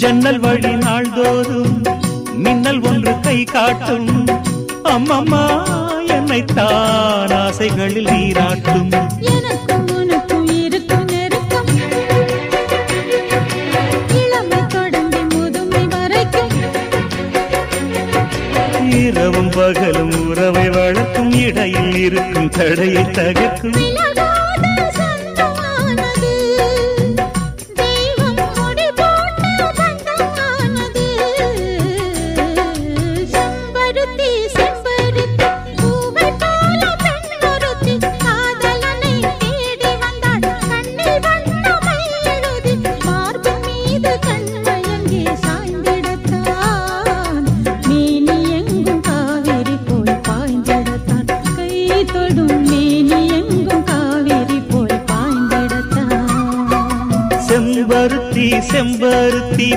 ஜன்னல் வழி நாள்தோறும் மின்னல் ஒன்று கை காட்டும். அம்மம்மா என்னைத்தான் ஆசைகளில் நீராட்டும். எனக்கும் உனக்கும் இருக்கும் நெருக்கம், இளமை தொடங்கி முதுமை வரைக்கும். இரவும் பகலும் உறவை வளர்க்கும், இடையில் இருக்கும் தடையை தகர்க்கும்.